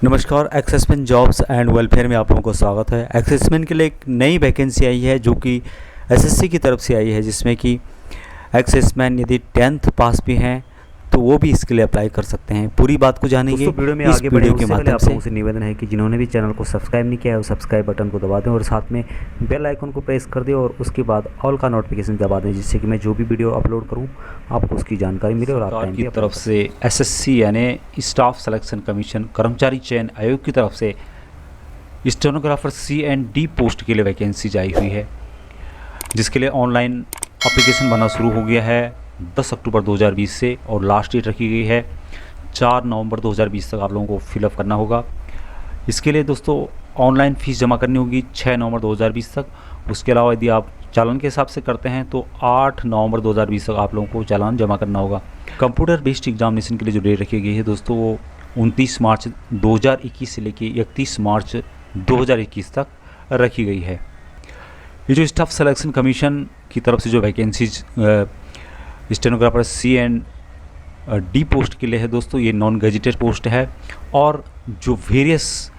नमस्कार, एक्सेसमेन jobs and welfare में आप लोगों को स्वागत है। एक्सेसमेन के लिए एक नई वैकेंसी आई है जो कि एसएससी की तरफ से आई है, जिसमें कि एक्सेसमेन यदि 10th पास भी हैं तो वो भी इसके लिए अप्लाई कर सकते हैं। पूरी बात को जानेंगे दोस्तों, वीडियो में इस आगे बढ़े वीडियो उससे के पहले माध्यम आप से। लोगों से निवेदन है कि जिन्होंने भी चैनल को सब्सक्राइब नहीं किया है वो सब्सक्राइब बटन को दबा दें और साथ में बेल आइकन को प्रेस कर दें और उसके बाद ऑल का नोटिफिकेशन दबा दें, जिससे कि मैं जो भी वीडियो अपलोड करूं आपको उसकी जानकारी मिले और आप सरकार टाइम की पे तरफ से एसएससी यानी स्टाफ सिलेक्शन कमीशन कर्मचारी चयन आयोग की तरफ से स्टेनोग्राफर C&D पोस्ट के लिए वैकेंसी आई हुई है, जिसके लिए ऑनलाइन एप्लीकेशन बनना शुरू हो गया है 10 अक्टूबर 2020 से और लास्ट डेट रखी गई है 4 नवंबर 2020 तक आप लोगों को फिलअप करना होगा। इसके लिए दोस्तों ऑनलाइन फ़ीस जमा करनी होगी 6 नवंबर 2020 तक। उसके अलावा यदि आप चालान के हिसाब से करते हैं तो 8 नवंबर 2020 तक आप लोगों को चालान जमा करना होगा। कंप्यूटर बेस्ड एग्जामिनेशन के लिए जो डेट रखी गई है दोस्तों वो 29 मार्च 2021 से लेकर 31 मार्च 2021 तक रखी गई है। ये जो स्टाफ सिलेक्शन कमीशन की तरफ से जो वैकेंसीज स्टेनोग्राफर C&D पोस्ट के लिए है दोस्तों, ये नॉन गजेटेड पोस्ट है और जो वेरियस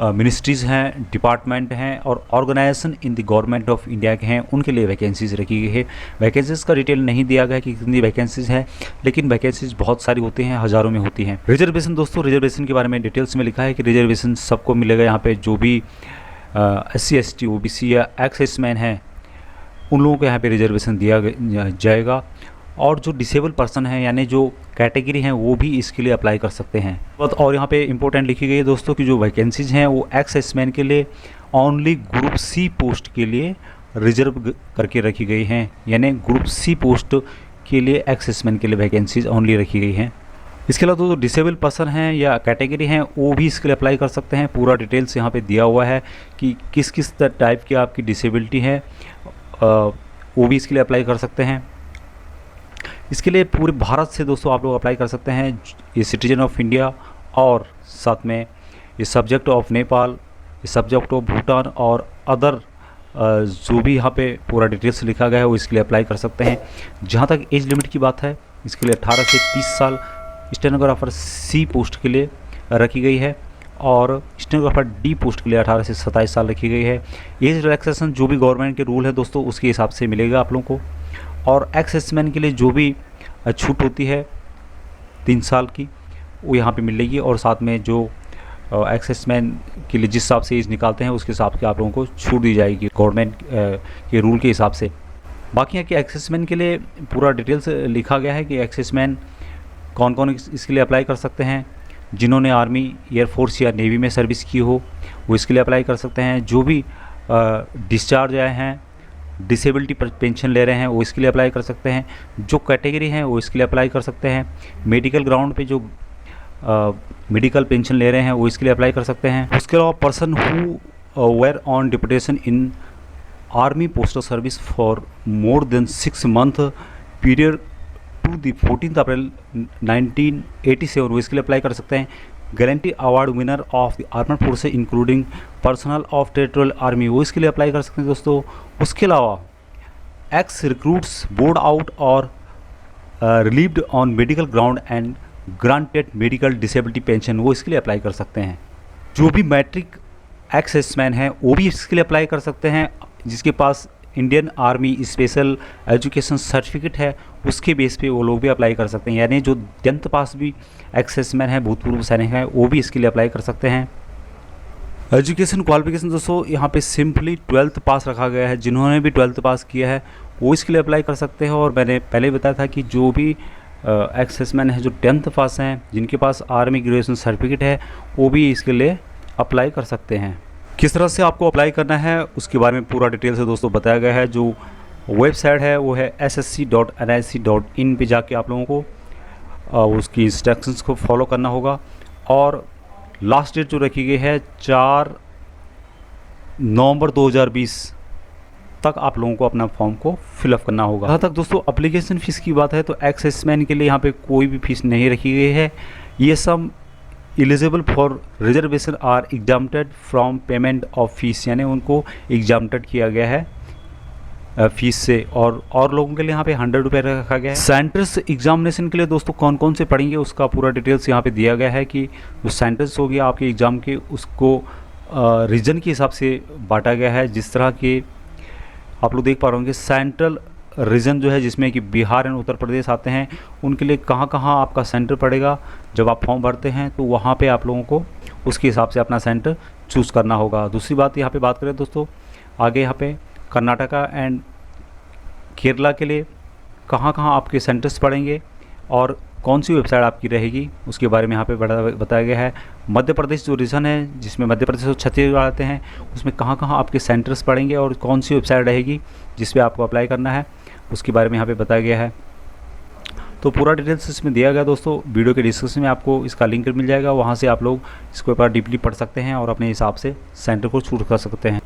मिनिस्ट्रीज़ हैं, डिपार्टमेंट हैं और organization in the government of India के हैं, उनके लिए वैकेंसीज़ रखी गई है। वैकेंसीज़ का डिटेल नहीं दिया गया कि कितनी वैकेंसीज़ हैं, लेकिन वैकेंसीज़ बहुत सारी होती हैं, हज़ारों में होती हैं। रिजर्वेशन दोस्तों, रिजर्वेशन के बारे में डिटेल्स में लिखा है कि रिजर्वेशन सबको मिलेगा। यहाँ पे जो भी SC ST OBC या एक्स-सर्विसमैन हैं उन लोगों को यहाँ पे रिजर्वेशन दिया जाएगा और जो डिसेबल पर्सन हैं यानी जो कैटेगरी हैं वो भी इसके लिए अप्लाई कर सकते हैं। और यहाँ पे इंपॉर्टेंट लिखी गई है दोस्तों कि जो वैकेंसीज हैं वो एक्स-सर्विसमैन के लिए ओनली ग्रुप C पोस्ट के लिए रिजर्व करके रखी गई हैं, यानी ग्रुप C पोस्ट के लिए एक्स-सर्विसमैन के लिए वैकेंसीज ओनली रखी गई हैं। इसके अलावा जो डिसेबल पर्सन हैं या कैटेगरी हैं वो भी इसके लिए अप्लाई कर सकते हैं। पूरा डिटेल्स यहाँ पे दिया हुआ है कि किस किस टाइप की आपकी डिसेबिलिटी है, वो भी इसके लिए अप्लाई कर सकते हैं। इसके लिए पूरे भारत से दोस्तों आप लोग अप्लाई कर सकते हैं। ये सिटीजन ऑफ इंडिया और साथ में ये सब्जेक्ट ऑफ नेपाल, ये सब्जेक्ट ऑफ भूटान और अदर जो भी यहाँ पे पूरा डिटेल्स लिखा गया है वो इसके लिए अप्लाई कर सकते हैं। जहाँ तक एज लिमिट की बात है, इसके लिए 18 से 30 साल स्टेनोग्राफर C पोस्ट के लिए रखी गई है और स्टेनोग्राफर D पोस्ट के लिए 18 से 27 साल रखी गई है। एज रिलैक्सेशन जो भी गवर्नमेंट के रूल है दोस्तों उसके हिसाब से मिलेगा आप लोगों को। और एक्स-सर्विसमैन के लिए जो भी छूट होती है 3 साल की वो यहाँ पे मिलेगी और साथ में जो एक्स-सर्विसमैन के लिए जिस हिसाब से एज निकालते हैं उसके हिसाब से आप लोगों को छूट दी जाएगी गवर्नमेंट के रूल के हिसाब से। बाकी यहाँ के एक्स-सर्विसमैन के लिए पूरा डिटेल्स लिखा गया है कि एक्स-सर्विसमैन कौन कौन इसके लिए अप्लाई कर सकते हैं। जिन्होंने आर्मी, एयरफोर्स या नेवी में सर्विस की हो वो इसके लिए अप्लाई कर सकते हैं। जो भी डिस्चार्ज आए हैं, डिसेबिलिटी पेंशन ले रहे हैं वो इसके लिए अप्लाई कर सकते हैं। जो कैटेगरी हैं वो इसके लिए अप्लाई कर सकते हैं। मेडिकल ग्राउंड पे जो मेडिकल पेंशन ले रहे हैं वो इसके लिए अप्लाई कर सकते हैं। उसके अलावा person who were on deputation in army postal service for more than 6 month period to the 14 April 1987 वो इसके लिए अप्लाई कर सकते हैं। Gallantry award winner of the armed forces including personnel of territorial army वो इसके लिए अप्लाई कर सकते हैं दोस्तों। उसके अलावा एक्स रिक्रूट्स बोर्ड आउट और relieved on medical ground and granted medical disability pension वो इसके लिए अप्लाई कर सकते हैं। जो भी मैट्रिक एक्स-सर्विसमैन हैं वो भी इसके लिए अप्लाई कर सकते हैं। जिसके पास Indian Army special education certificate है उसके बेस पे वो लोग भी अप्लाई कर सकते हैं, यानी जो 10th पास भी एक्स-सर्विसमैन है, भूतपूर्व सैनिक हैं, वो भी इसके लिए अप्लाई कर सकते हैं। एजुकेशन क्वालिफिकेशन दोस्तों यहाँ पे सिंपली 12th पास रखा गया है। जिन्होंने भी 12th पास किया है वो इसके लिए अप्लाई कर सकते हैं। और मैंने पहले बताया था कि जो भी एक्स-सर्विसमैन है जो 10th पास हैं, जिनके पास आर्मी ग्रेजुएशन सर्टिफिकेट है वो भी इसके लिए अप्लाई कर सकते हैं। किस तरह से आपको अप्लाई करना है उसके बारे में पूरा डिटेल से दोस्तों बताया गया है। जो वेबसाइट है वो है ssc.nic.in पे जाके आप लोगों को उसकी इंस्ट्रक्शंस को फॉलो करना होगा और लास्ट डेट जो रखी गई है 4 नवंबर 2020 तक आप लोगों को अपना फॉर्म को फिलअप करना होगा। जहाँ तक दोस्तों एप्लीकेशन फ़ीस की बात है तो एक्स-सर्विसमैन के लिए यहाँ पे कोई भी फीस नहीं रखी गई है। ये सब eligible for reservation are exempted from payment of fees, यानी उनको एग्जाम्प्टेड किया गया है फीस से, और लोगों के लिए यहाँ पे 100 रुपये रखा गया है। सेंटर्स एग्जामिनेशन के लिए दोस्तों कौन कौन से पढ़ेंगे उसका पूरा डिटेल्स यहाँ पे दिया गया है कि जो सेंटर्स हो गया आपके एग्ज़ाम के उसको रीजन के हिसाब से बांटा गया है। जिस तरह के आप लोग देख पा रहे होंगे सेंट्रल रीजन जो है जिसमें कि बिहार एंड उत्तर प्रदेश आते हैं, उनके लिए कहाँ कहाँ आपका सेंटर पड़ेगा जब आप फॉर्म भरते हैं, तो वहाँ पे आप लोगों को उसके हिसाब से अपना सेंटर चूज़ करना होगा। दूसरी बात यहाँ पे बात करें दोस्तों, आगे यहाँ पे कर्नाटका एंड केरला के लिए कहाँ कहाँ आपके सेंटर्स पड़ेंगे और कौन सी वेबसाइट आपकी रहेगी उसके बारे में यहाँ पे बताया गया है। मध्य प्रदेश जो रीजन है जिसमें मध्य प्रदेश और छत्तीसगढ़ आते हैं, उसमें कहाँ कहाँ आपके सेंटर्स पड़ेंगे और कौन सी वेबसाइट रहेगी जिस पे आपको अप्लाई करना है उसके बारे में यहाँ पे बताया गया है। तो पूरा डिटेल्स इसमें दिया गया दोस्तों। वीडियो के डिस्क्रिप्शन में आपको इसका लिंक मिल जाएगा, वहाँ से आप लोग इसको एक बार डीपली पढ़ सकते हैं और अपने हिसाब से सेंटर को चूज कर सकते हैं।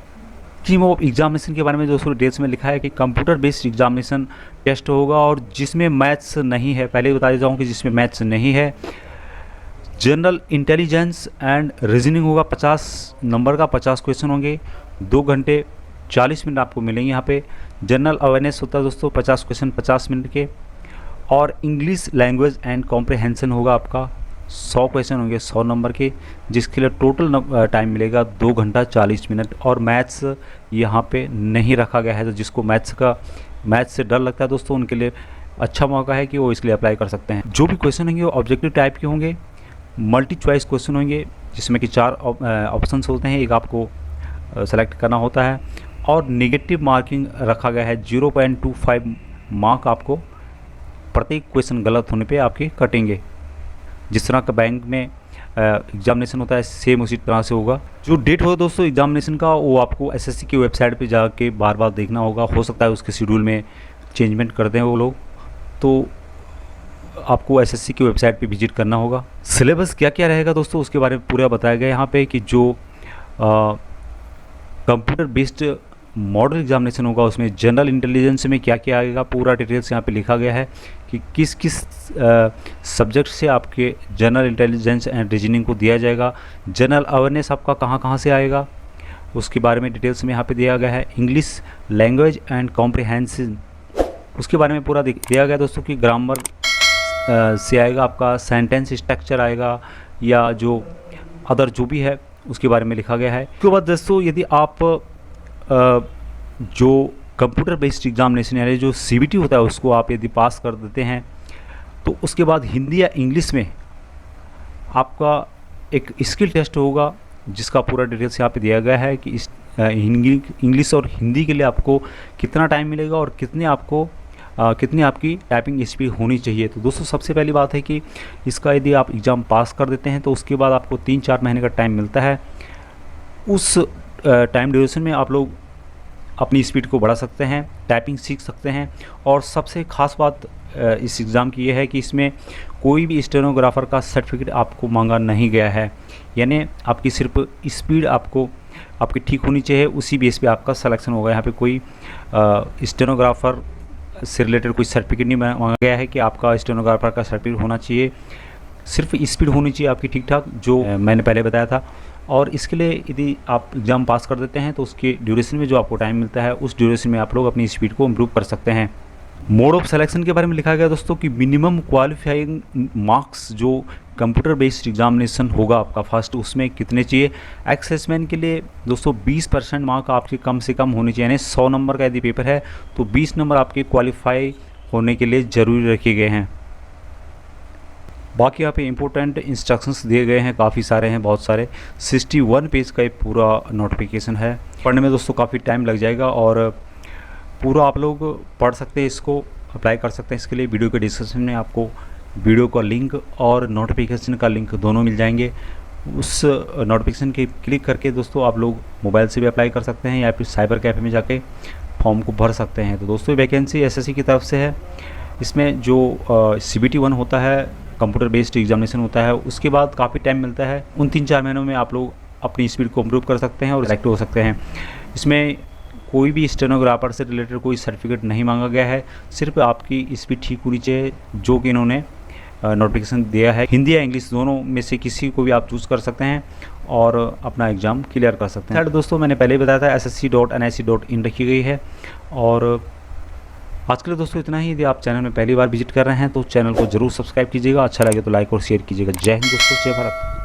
स्कीम ऑफ एग्जामिनेशन के बारे में दोस्तों डिटेल्स में लिखा है कि कंप्यूटर बेस्ड एग्जामिनेशन टेस्ट होगा और जिसमें मैथ्स नहीं है, पहले बता देता हूँ कि जिसमें मैथ्स नहीं है, जनरल इंटेलिजेंस एंड रीजनिंग होगा। 50 नंबर का 50 क्वेश्चन होंगे, 2 घंटे 40 मिनट आपको मिलेंगे यहाँ पे। जनरल अवेयरनेस होता है दोस्तों 50 क्वेश्चन 50 मिनट के, और इंग्लिश लैंग्वेज एंड कॉम्प्रिहेंशन होगा आपका 100 क्वेश्चन होंगे 100 नंबर के, जिसके लिए टोटल टाइम मिलेगा 2 घंटा 40 मिनट। और मैथ्स यहाँ पे नहीं रखा गया है, तो जिसको मैथ्स से डर लगता है दोस्तों उनके लिए अच्छा मौका है कि वो इसके लिए अप्लाई कर सकते हैं। जो भी क्वेश्चन होंगे वो ऑब्जेक्टिव टाइप के होंगे, मल्टी चॉइस क्वेश्चन होंगे जिसमें कि 4 ऑप्शंस होते हैं, एक आपको सेलेक्ट करना होता है, और नेगेटिव मार्किंग रखा गया है 0.25 मार्क आपको प्रत्येक क्वेश्चन गलत होने पे आपके कटेंगे। जिस तरह का बैंक में एग्जामिनेशन होता है सेम उसी तरह से होगा। जो डेट होगा दोस्तों एग्जामिनेशन का वो आपको एसएससी की वेबसाइट पे जाके बार बार देखना होगा, हो सकता है उसके शेड्यूल में चेंजमेंट कर दें वो लोग, तो आपको एसएससी की वेबसाइट पे विजिट करना होगा। सिलेबस क्या क्या रहेगा दोस्तों उसके बारे में पूरा बताया गया यहाँ पे कि जो कंप्यूटर बेस्ड मॉडल एग्जामिनेशन होगा उसमें जनरल इंटेलिजेंस में क्या क्या आएगा पूरा डिटेल्स यहाँ पे लिखा गया है कि किस किस सब्जेक्ट से आपके जनरल इंटेलिजेंस एंड रीजनिंग को दिया जाएगा। जनरल अवेयरनेस आपका कहाँ कहाँ से आएगा उसके बारे में डिटेल्स में यहाँ पे दिया गया है। इंग्लिश लैंग्वेज एंड कॉम्प्रिहेंशन उसके बारे में पूरा दिया गया दोस्तों कि ग्रामर से आएगा, आपका सेंटेंस स्ट्रक्चर आएगा या जो अदर जो भी है उसके बारे में लिखा गया है। उसके बाद दोस्तों यदि आप जो कंप्यूटर बेस्ड एग्जामिनेशन यानी जो सीबीटी होता है उसको आप यदि पास कर देते हैं तो उसके बाद हिंदी या इंग्लिश में आपका एक स्किल टेस्ट होगा जिसका पूरा डिटेल्स यहाँ पे दिया गया है कि इंग्लिश और हिंदी के लिए आपको कितना टाइम मिलेगा और कितनी आपकी टाइपिंग स्पीड होनी चाहिए। तो दोस्तों सबसे पहली बात है कि इसका यदि आप एग्ज़ाम पास कर देते हैं तो उसके बाद आपको 3-4 महीने का टाइम मिलता है। उस टाइम ड्यूरेशन में आप लोग अपनी स्पीड को बढ़ा सकते हैं, टाइपिंग सीख सकते हैं। और सबसे ख़ास बात इस एग्ज़ाम की यह है कि इसमें कोई भी स्टेनोग्राफ़र का सर्टिफिकेट आपको मांगा नहीं गया है, यानी आपकी सिर्फ स्पीड आपकी ठीक होनी चाहिए, उसी बेस पे आपका सिलेक्शन होगा। यहाँ पे कोई स्टेनोग्राफ़र से रिलेटेड कोई सर्टिफिकेट नहीं मांगा गया है कि आपका स्टेनोग्राफ़र का सर्टिफिकेट होना चाहिए, सिर्फ स्पीड होनी चाहिए आपकी ठीक ठाक, जो मैंने पहले बताया था। और इसके लिए यदि आप एग्ज़ाम पास कर देते हैं तो उसके ड्यूरेशन में जो आपको टाइम मिलता है उस ड्यूरेशन में आप लोग अपनी स्पीड को इम्प्रूव कर सकते हैं। मोड ऑफ सिलेक्शन के बारे में लिखा गया दोस्तों कि मिनिमम क्वालिफाइंग मार्क्स जो कंप्यूटर बेस्ड एग्जामिनेशन होगा आपका फर्स्ट उसमें कितने चाहिए। एक्सेसमेंट के लिए दोस्तों 20% मार्क आपके कम से कम होने चाहिए, यानी 100 नंबर का यदि पेपर है तो 20 नंबर आपके क्वालिफाई होने के लिए ज़रूरी रखे गए हैं। बाकी यहाँ पे इम्पोर्टेंट इंस्ट्रक्शंस दिए गए हैं, काफ़ी सारे हैं, बहुत सारे 61 पेज का ये पूरा नोटिफिकेशन है। पढ़ने में दोस्तों काफ़ी टाइम लग जाएगा और पूरा आप लोग पढ़ सकते हैं, इसको अप्लाई कर सकते हैं। इसके लिए वीडियो के डिस्क्रिप्शन में आपको वीडियो का लिंक और नोटिफिकेशन का लिंक दोनों मिल जाएंगे। उस नोटिफिकेशन के क्लिक करके दोस्तों आप लोग मोबाइल से भी अप्लाई कर सकते हैं या फिर साइबर कैफ़े में जाके फॉर्म को भर सकते हैं। तो दोस्तों वैकेंसी एसएससी की तरफ से है। इसमें जो CBT 1 होता है कंप्यूटर बेस्ड एग्जामिनेशन होता है, उसके बाद काफ़ी टाइम मिलता है। उन 3-4 महीनों में आप लोग अपनी स्पीड को इम्प्रूव कर सकते हैं और सिलेक्ट हो सकते हैं। इसमें कोई भी स्टेनोग्राफर से रिलेटेड कोई सर्टिफिकेट नहीं मांगा गया है, सिर्फ आपकी स्पीड ठीक होनी चाहिए जो कि इन्होंने नोटिफिकेशन दिया है। हिंदी या इंग्लिश दोनों में से किसी को भी आप चूज़ कर सकते हैं और अपना एग्ज़ाम क्लियर कर सकते हैं। दोस्तों मैंने पहले ही बताया था ssc.nic.in रखी गई है। और आज के लिए दोस्तों इतना ही। यदि आप चैनल में पहली बार विजिट कर रहे हैं तो चैनल को जरूर सब्सक्राइब कीजिएगा, अच्छा लगे तो लाइक और शेयर कीजिएगा। जय हिंद दोस्तों, जय भारत।